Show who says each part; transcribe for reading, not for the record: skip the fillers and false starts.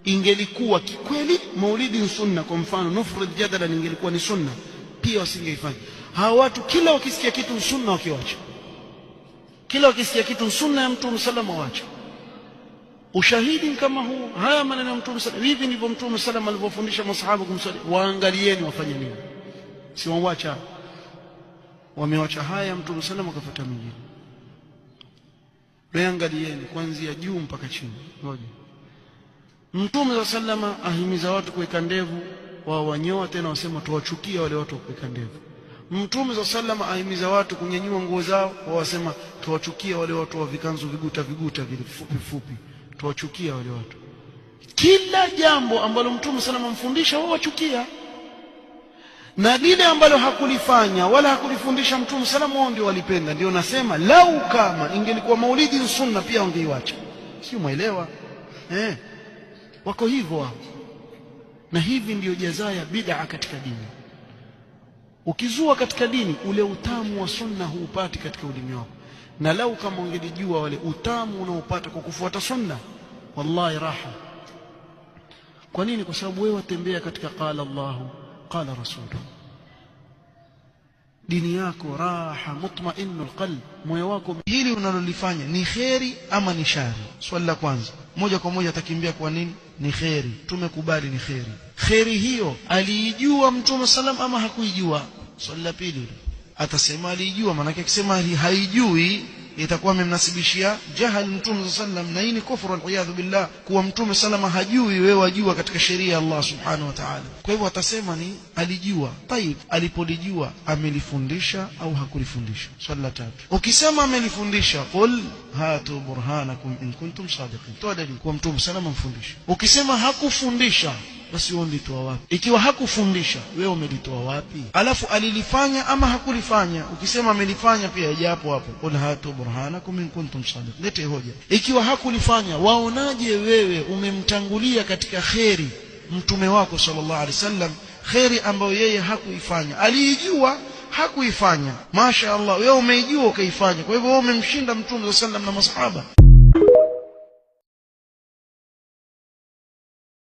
Speaker 1: Ingelikuwa kikweli maulidi ni sunna, kwa mfano nufrid jadala ingelikuwa ni sunna, pia wasingeifanya. Hawa watu kila wakisikia kitu sunna wakiwacha, kila wakisikia kitu sunna ya Mtume sallallahu alayhi wasallam wacha. Ushahidi kama huu, haya maneno ya Mtume sallallahu, hivi ndivyo Mtume sallallahu alivyofundisha masahaba kumsali. Waangalieni wafanye nini, si wawacha. Wamewacha haya Mtume sallallahu akafuata mengine. Waangalieni kuanzia juu mpaka chini. Ngoja Mtume sallallahu ahimiza watu kuweka ndevu, wao wanyoa, tena wasema tuwachukia wale watu kuweka ndevu. Mtume sallallahu ahimiza watu kunyanyua nguo zao, wao wasema tuwachukia wale watu wa vikanzu viguta vile fupi fupi, tuwachukia wale watu. Kila jambo ambalo Mtume sallallahu amfundisha wao wachukia, na lile ambalo hakulifanya wala hakulifundisha Mtume sallallahu wao ndio walipenda. Ndio nasema lau kama ingelikuwa maulidi ni sunna pia wangeiacha. Sio, muelewa? Wako hivyo wao. Na hivi ndio jazaa ya bid'a katika dini. Ukizua katika dini, ule utamu wa sunna huupati katika ulimi wako. Na lau kama ungelijua wale utamu unaopata kwa kufuata sunna, wallahi raha. Kwa nini? Kwa sababu wewe watembea katika qala Allahu qala rasuluhu. Dini yako raha, mutma'innul qalb, moyo wako. Hili unalolifanya ni kheri ama ni shari? Swali la kwanza moja kwa moja atakimbia kwa nini? Ni kheri. Tumekubali ni kheri. Kheri hiyo aliijua Mtume sallam ama hakuijua? Swali la pili atasema alijua, maana akisema haijui itakuwa amemnasibishia jahal Mtume sallam, na hii ni kufru wal billah, kuwa Mtume sallam hajui, wewe wajua katika sheria ya Allah subhanahu wa ta'ala. Kwa hivyo atasema ni alijua. Tayib, alipolijua amelifundisha au hakulifundisha? Swali la tatu, ukisema amelifundisha, qul hatu burhanakum in kuntum sadiqin, toa dalili kwa Mtume sallam amfundisha. Ukisema hakufundisha, basi wewe ulitoa wapi? Ikiwa hakufundisha, wewe umelitoa wapi? Alafu alilifanya ama hakulifanya? Ukisema amelifanya pia yaje hapo hapo, qul hatu burhanakum in kuntum sadiqin, lete hoja. Ikiwa hakulifanya, waonaje wewe umemtangulia katika kheri mtume wako sallallahu alaihi wasallam, kheri ambayo yeye hakuifanya? Aliijua, hakuifanya. Masha Allah, wewe umeijua ukaifanya. Kwa hivyo wewe umemshinda Mtume sallallahu alaihi wasallam na masahaba.